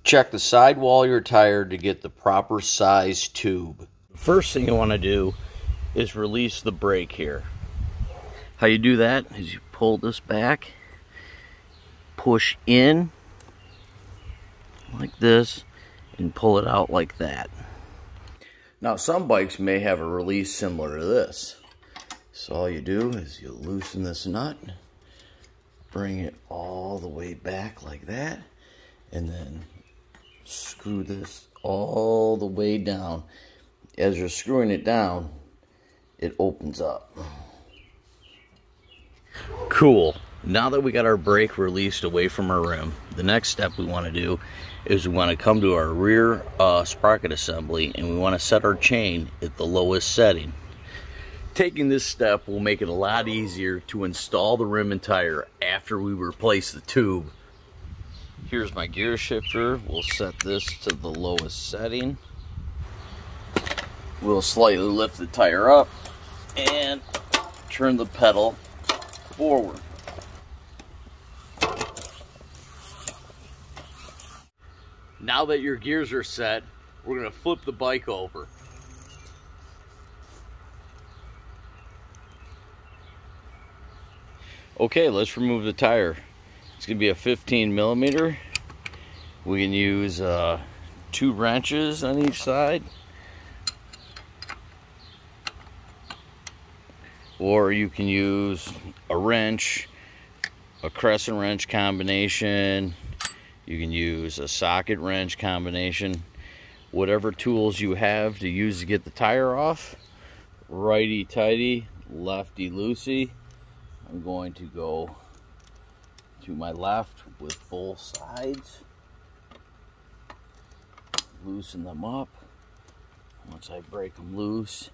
Check the sidewall of your tire to get the proper size tube. First thing you want to do is release the brake here. How you do that is you pull this back, push in like this, and pull it out like that. Now some bikes may have a release similar to this. So all you do is you loosen this nut, bring it all the way back like that, and then screw this all the way down. As you're screwing it down, it opens up. Cool. Now that we got our brake released away from our rim, the next step we want to do is we want to come to our rear sprocket assembly, and we want to set our chain at the lowest setting. Taking this step will make it a lot easier to install the rim and tire after we replace the tube. Here's my gear shifter. We'll set this to the lowest setting. We'll slightly lift the tire up and turn the pedal forward. Now that your gears are set, we're going to flip the bike over. Okay, let's remove the tire. It's going to be a 15 millimeter. We can use 2 wrenches on each side. Or you can use a wrench, a crescent wrench combination. You can use a socket wrench combination. Whatever tools you have to use to get the tire off. Righty tighty, lefty loosey. I'm going to go to my left with both sides. Loosen them up. Once I break them loose,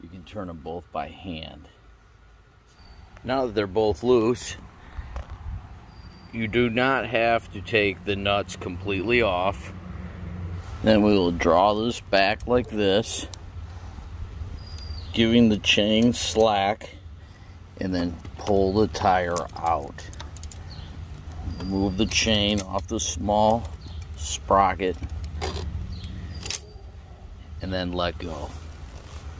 you can turn them both by hand. Now that they're both loose, you do not have to take the nuts completely off. Then we will draw this back like this, giving the chain slack, and then pull the tire out. Remove the chain off the small sprocket and then let go.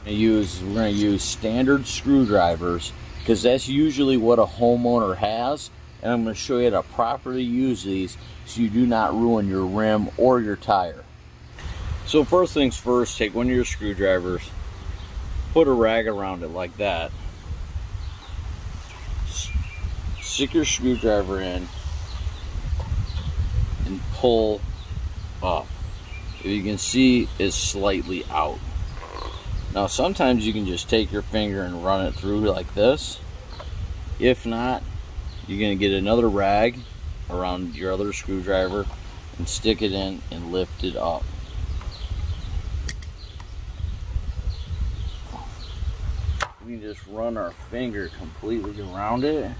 We're going to use standard screwdrivers because that's usually what a homeowner has, and I'm going to show you how to properly use these so you do not ruin your rim or your tire. So first things first, take one of your screwdrivers, put a rag around it like that, stick your screwdriver in and pull up. If you can see, it's slightly out. Now sometimes you can just take your finger and run it through like this. If not, you're going to get another rag around your other screwdriver and stick it in and lift it up. We can just run our finger completely around it.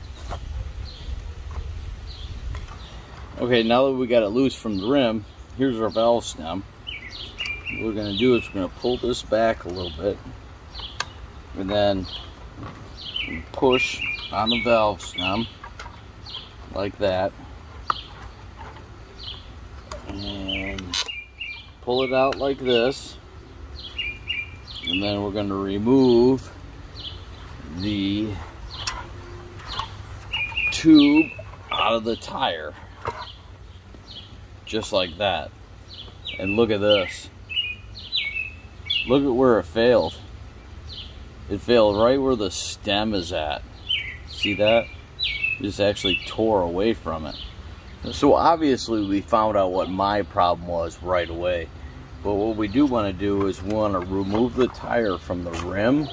Okay, now that we got it loose from the rim, here's our valve stem. What we're going to do is we're going to pull this back a little bit, and then push on the valve stem like that, and pull it out like this, and then we're going to remove the tube out of the tire. Just like that. And look at this. Look at where it failed. It failed right where the stem is at. See that? It just actually tore away from it. So obviously we found out what my problem was right away. But what we do want to do is we want to remove the tire from the rim.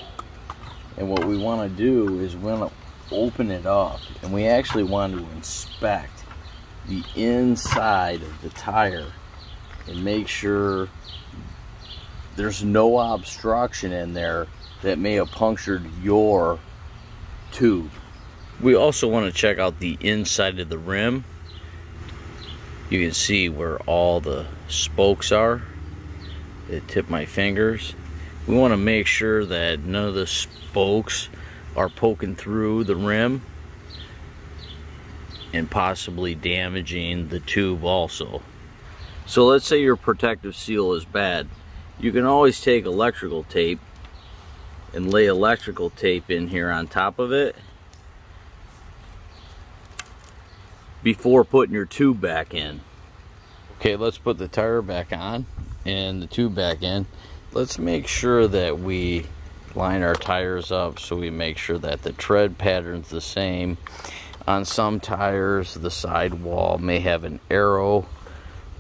And what we want to do is we want to open it up. And we actually want to inspect the inside of the tire and make sure there's no obstruction in there that may have punctured your tube. We also want to check out the inside of the rim. You can see where all the spokes are that tip my fingers. We want to make sure that none of the spokes are poking through the rim and possibly damaging the tube also. So let's say your protective seal is bad. You can always take electrical tape and lay electrical tape in here on top of it before putting your tube back in. Okay, let's put the tire back on and the tube back in. Let's make sure that we line our tires up so we make sure that the tread pattern's the same. On some tires, the side wall may have an arrow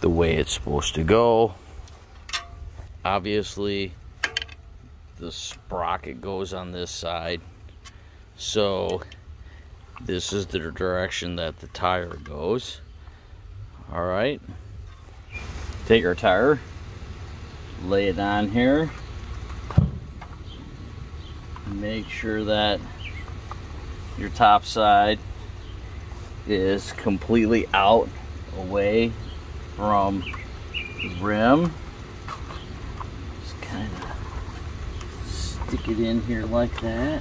the way it's supposed to go. Obviously, the sprocket goes on this side, so this is the direction that the tire goes. All right, take our tire, lay it on here, make sure that your top side is completely out, away from the rim. Just kind of stick it in here like that.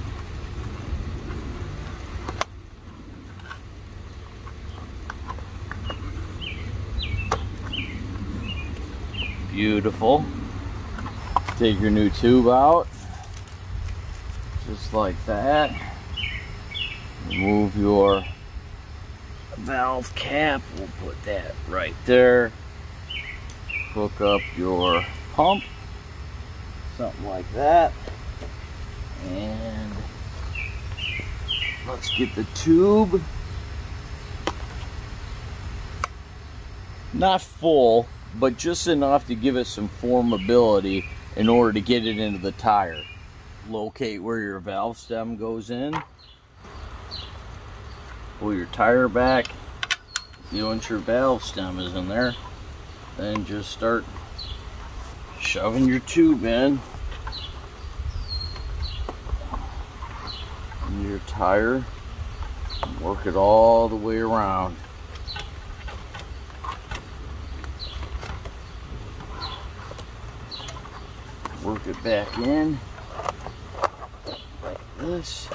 Beautiful. Take your new tube out, just like that. Remove your valve cap, we'll put that right there. Hook up your pump, something like that. And let's get the tube. Not full, but just enough to give it some formability in order to get it into the tire. Locate where your valve stem goes in. Pull your tire back. Once your valve stem is in there, then just start shoving your tube in your tire and work it all the way around. Work it back in like this.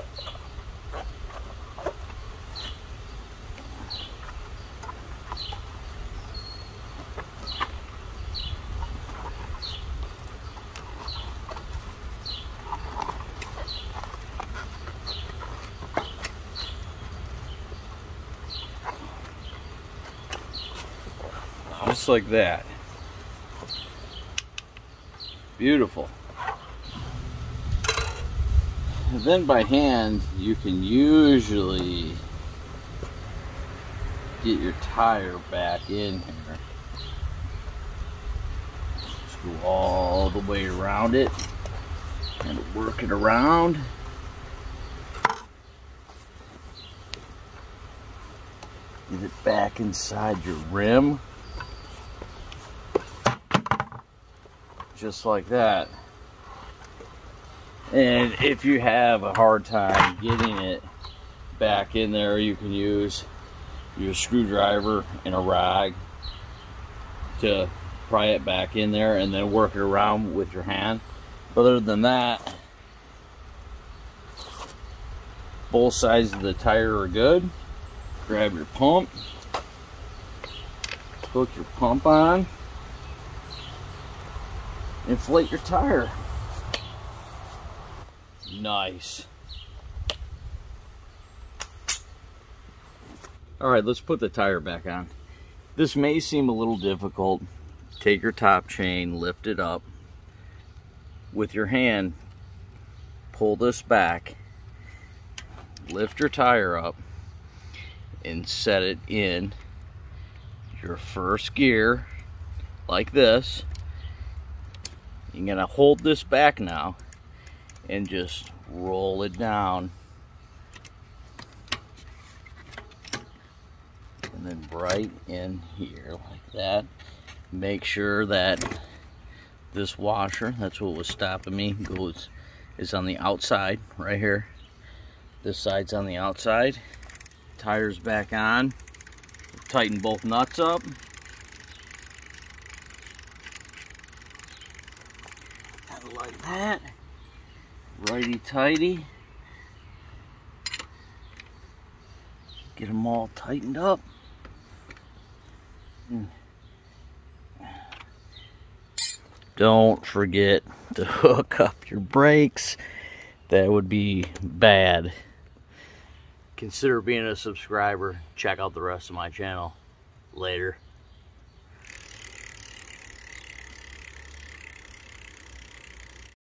Just like that. Beautiful. And then by hand, you can usually get your tire back in here. Just go all the way around it and work it around. Get it back inside your rim. Just like that. And if you have a hard time getting it back in there, you can use your screwdriver and a rag to pry it back in there and then work it around with your hand. But other than that, both sides of the tire are good. Grab your pump, hook your pump on, inflate your tire. Nice. Alright, let's put the tire back on. This may seem a little difficult. Take your top chain, lift it up. With your hand, pull this back, lift your tire up, and set it in your first gear like this. You're gonna hold this back now and just roll it down, and then right in here like that. Make sure that this washer, that's what was stopping me, is on the outside right here. This side's on the outside. Tires back on. Tighten both nuts up. Kind of like that. Righty-tighty. Get them all tightened up. don't forget to hook up your brakes. That would be bad. Consider being a subscriber. Check out the rest of my channel. Later.